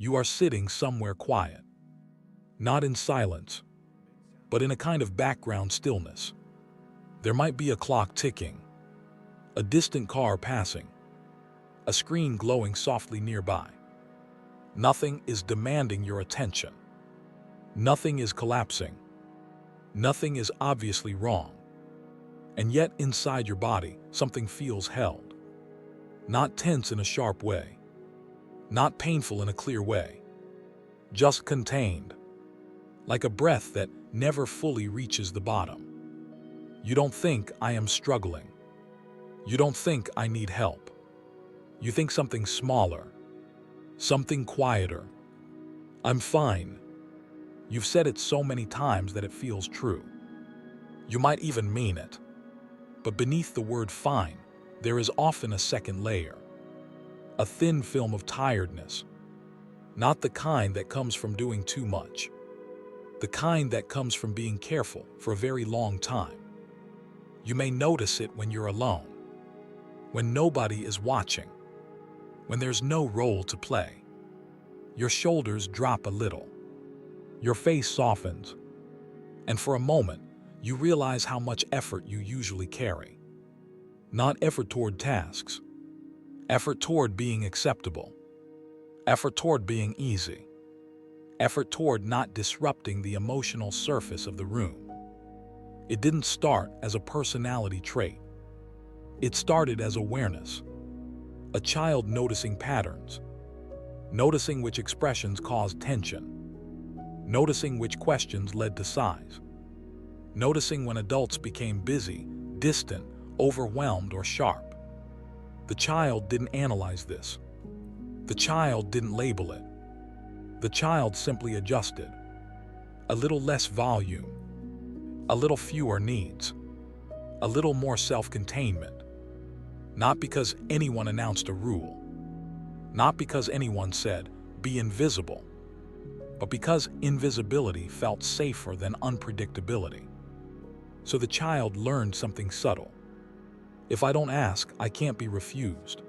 You are sitting somewhere quiet, not in silence, but in a kind of background stillness. There might be a clock ticking, a distant car passing, a screen glowing softly nearby. Nothing is demanding your attention. Nothing is collapsing. Nothing is obviously wrong. And yet inside your body, something feels held. Not tense in a sharp way. Not painful in a clear way. Just contained. Like a breath that never fully reaches the bottom. You don't think I am struggling. You don't think I need help. You think something smaller. Something quieter. I'm fine. You've said it so many times that it feels true. You might even mean it. But beneath the word fine, there is often a second layer. A thin film of tiredness. Not the kind that comes from doing too much. The kind that comes from being careful for a very long time. You may notice it when you're alone. When nobody is watching. When there's no role to play. Your shoulders drop a little. Your face softens. And for a moment, you realize how much effort you usually carry. Not effort toward tasks. Effort toward being acceptable. Effort toward being easy. Effort toward not disrupting the emotional surface of the room. It didn't start as a personality trait. It started as awareness. A child noticing patterns. Noticing which expressions caused tension. Noticing which questions led to sighs. Noticing when adults became busy, distant, overwhelmed, or sharp. The child didn't analyze this. The child didn't label it. The child simply adjusted. A little less volume. A little fewer needs. A little more self-containment. Not because anyone announced a rule. Not because anyone said, be invisible. But because invisibility felt safer than unpredictability. So the child learned something subtle. If I don't ask, I can't be refused.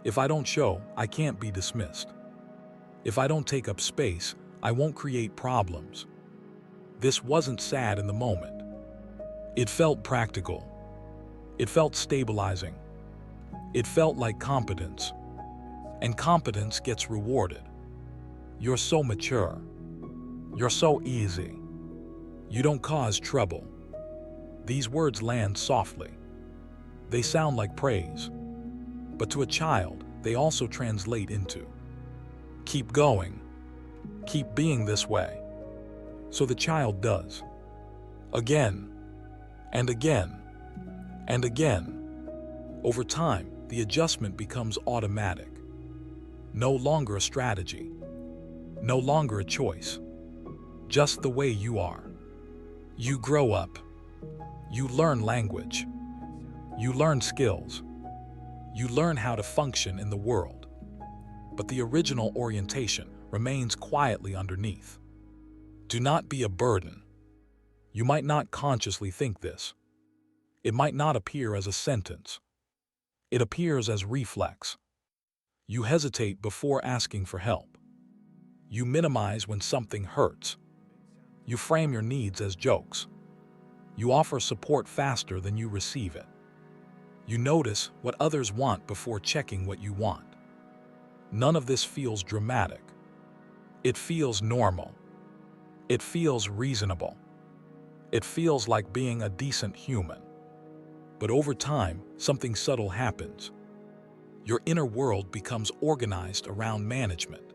If I don't show, I can't be dismissed. If I don't take up space, I won't create problems. This wasn't sad in the moment. It felt practical. It felt stabilizing. It felt like competence. And competence gets rewarded. You're so mature. You're so easy. You don't cause trouble. These words land softly. They sound like praise. But to a child, they also translate into keep going. Keep being this way. So the child does. Again. And again. And again. Over time, the adjustment becomes automatic. No longer a strategy. No longer a choice. Just the way you are. You grow up. You learn language. You learn skills. You learn how to function in the world. But the original orientation remains quietly underneath. Do not be a burden. You might not consciously think this. It might not appear as a sentence. It appears as reflex. You hesitate before asking for help. You minimize when something hurts. You frame your needs as jokes. You offer support faster than you receive it. You notice what others want before checking what you want. None of this feels dramatic. It feels normal. It feels reasonable. It feels like being a decent human. But over time, something subtle happens. Your inner world becomes organized around management.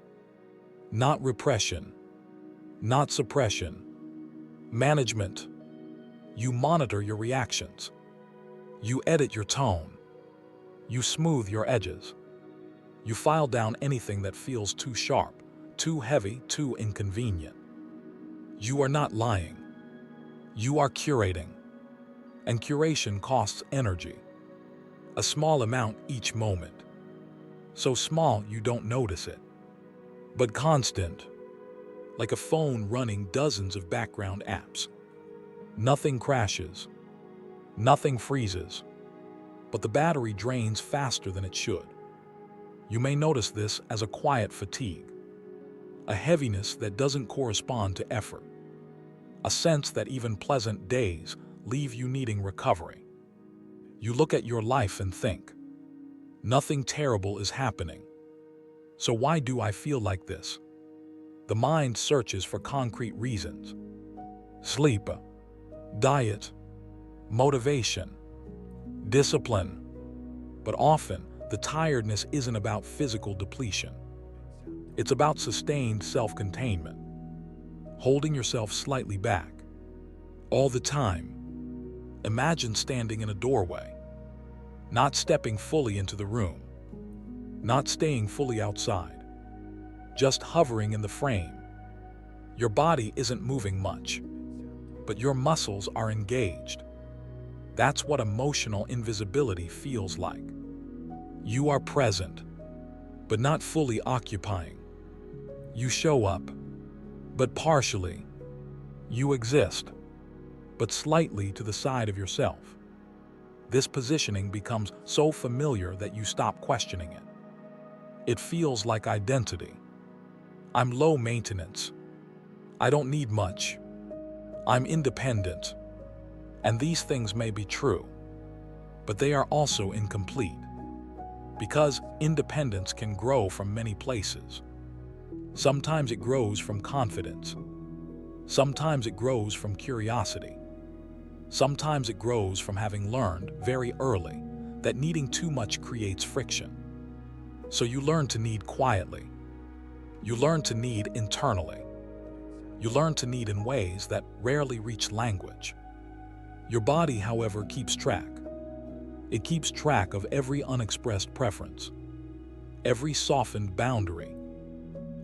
Not repression. Not suppression. Management. You monitor your reactions. You edit your tone. You smooth your edges. You file down anything that feels too sharp, too heavy, too inconvenient. You are not lying. You are curating. And curation costs energy. A small amount each moment. So small you don't notice it. But constant. Like a phone running dozens of background apps. Nothing crashes. Nothing freezes. But the battery drains faster than it should. You may notice this as a quiet fatigue. a heaviness that doesn't correspond to effort, a sense that even pleasant days leave you needing recovery. You look at your life and think, nothing terrible is happening. So why do I feel like this? The mind searches for concrete reasons. Sleep, diet, motivation, discipline. But often, the tiredness isn't about physical depletion. It's about sustained self-containment, holding yourself slightly back, all the time. Imagine standing in a doorway, not stepping fully into the room, not staying fully outside, just hovering in the frame. Your body isn't moving much, but your muscles are engaged. That's what emotional invisibility feels like. You are present, but not fully occupying. You show up, but partially. You exist, but slightly to the side of yourself. This positioning becomes so familiar that you stop questioning it. It feels like identity. I'm low maintenance. I don't need much. I'm independent. And these things may be true, but they are also incomplete. Because independence can grow from many places. Sometimes it grows from confidence. Sometimes it grows from curiosity. Sometimes it grows from having learned very early that needing too much creates friction. So you learn to need quietly. You learn to need internally. You learn to need in ways that rarely reach language. Your body, however, keeps track. It keeps track of every unexpressed preference, every softened boundary,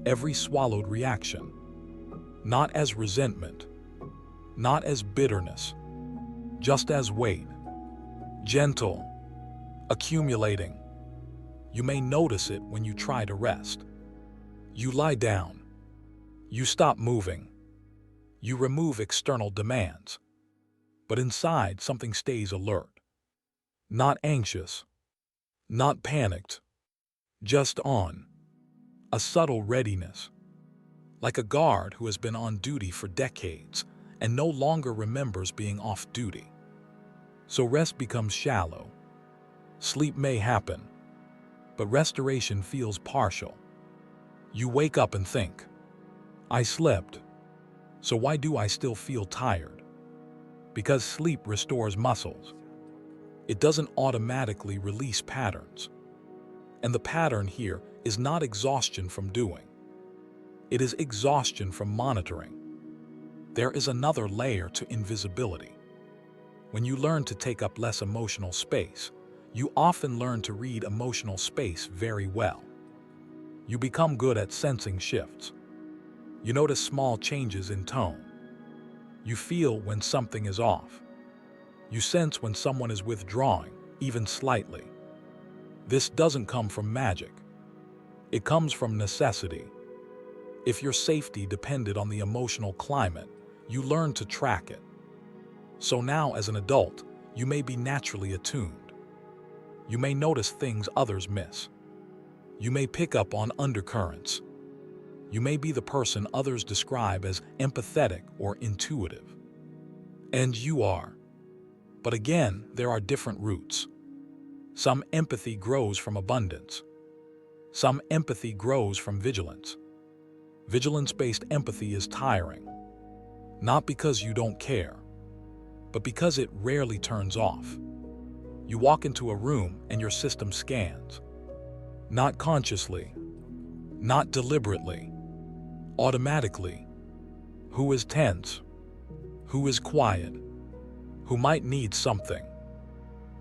every swallowed reaction. Not as resentment, not as bitterness, just as weight, gentle, accumulating. You may notice it when you try to rest. You lie down. You stop moving. You remove external demands. But inside, something stays alert. Not anxious, not panicked, just on. A subtle readiness. Like a guard who has been on duty for decades and no longer remembers being off duty. So rest becomes shallow. Sleep may happen, but restoration feels partial. You wake up and think, I slept, so why do I still feel tired? Because sleep restores muscles. It doesn't automatically release patterns. And the pattern here is not exhaustion from doing. It is exhaustion from monitoring. There is another layer to invisibility. When you learn to take up less emotional space, you often learn to read emotional space very well. You become good at sensing shifts. You notice small changes in tone. You feel when something is off. You sense when someone is withdrawing, even slightly. This doesn't come from magic. It comes from necessity. If your safety depended on the emotional climate, you learn to track it. So now, as an adult, you may be naturally attuned. You may notice things others miss. You may pick up on undercurrents. You may be the person others describe as empathetic or intuitive. And you are. But again, there are different roots. Some empathy grows from abundance. Some empathy grows from vigilance. Vigilance-based empathy is tiring. Not because you don't care, but because it rarely turns off. You walk into a room and your system scans. Not consciously, not deliberately, automatically. Who is tense? Who is quiet? Who might need something?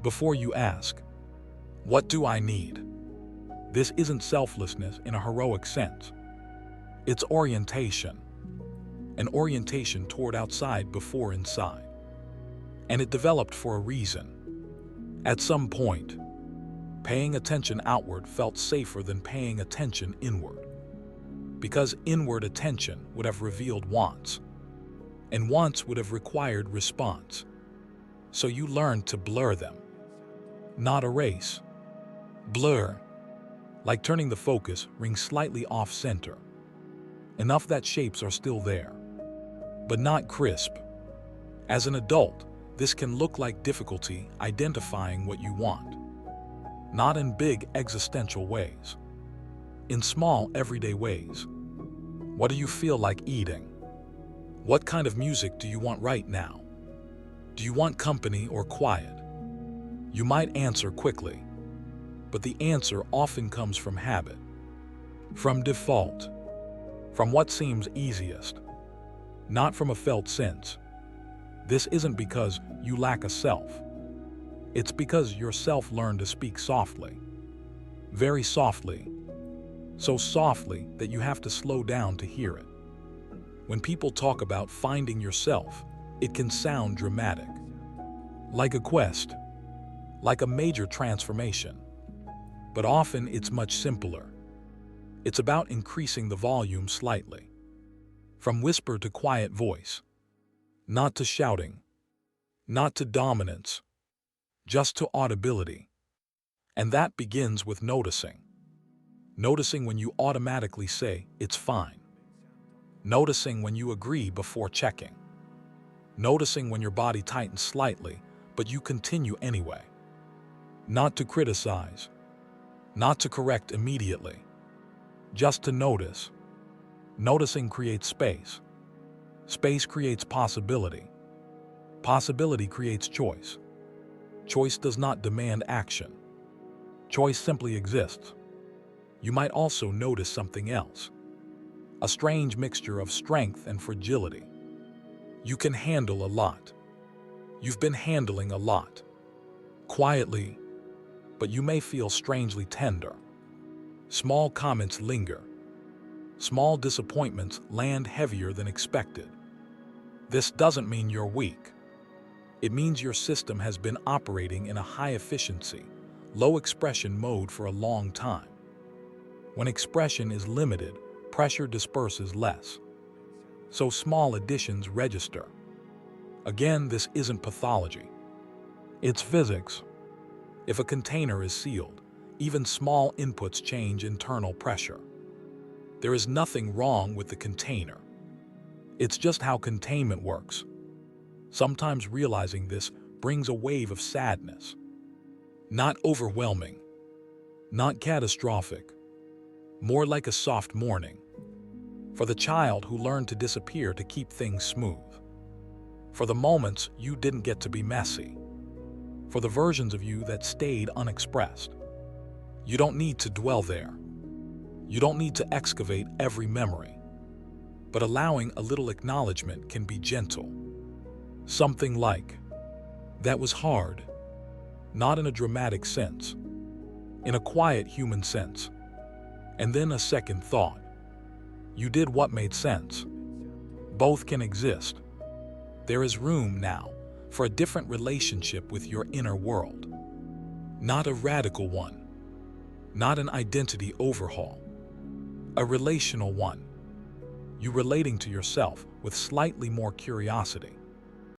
Before you ask, what do I need? This isn't selflessness in a heroic sense. It's orientation. An orientation toward outside before inside. And it developed for a reason. At some point, paying attention outward felt safer than paying attention inward. Because inward attention would have revealed wants, and wants would have required response. So you learned to blur them. Not erase. Blur. Like turning the focus, ring slightly off center. enough that shapes are still there, but not crisp. As an adult, this can look like difficulty identifying what you want, not in big existential ways, in small everyday ways. What do you feel like eating? What kind of music do you want right now? Do you want company or quiet? You might answer quickly, but the answer often comes from habit, from default, from what seems easiest, not from a felt sense. This isn't because you lack a self. It's because your self learned to speak softly, very softly, so softly that you have to slow down to hear it. When people talk about finding yourself, it can sound dramatic, like a quest, like a major transformation. But often it's much simpler. It's about increasing the volume slightly, from whisper to quiet voice, not to shouting, not to dominance, just to audibility. And that begins with noticing. Noticing when you automatically say, "It's fine." Noticing when you agree before checking. Noticing when your body tightens slightly, but you continue anyway. Not to criticize, not to correct immediately, just to notice. Noticing creates space. Space creates possibility. Possibility creates choice. Choice does not demand action. Choice simply exists. You might also notice something else, a strange mixture of strength and fragility. You can handle a lot. You've been handling a lot. Quietly, but you may feel strangely tender. Small comments linger. Small disappointments land heavier than expected. This doesn't mean you're weak. It means your system has been operating in a high-efficiency, low-expression mode for a long time. When expression is limited, pressure disperses less. So small additions register. Again, this isn't pathology. It's physics. If a container is sealed, even small inputs change internal pressure. There is nothing wrong with the container. It's just how containment works. Sometimes realizing this brings a wave of sadness. Not overwhelming, not catastrophic, more like a soft morning. For the child who learned to disappear to keep things smooth. For the moments you didn't get to be messy. For the versions of you that stayed unexpressed. You don't need to dwell there. You don't need to excavate every memory. But allowing a little acknowledgement can be gentle. Something like, "That was hard," not in a dramatic sense, in a quiet human sense. And then a second thought. You did what made sense. Both can exist. There is room now for a different relationship with your inner world. Not a radical one. Not an identity overhaul. A relational one. You relating to yourself with slightly more curiosity.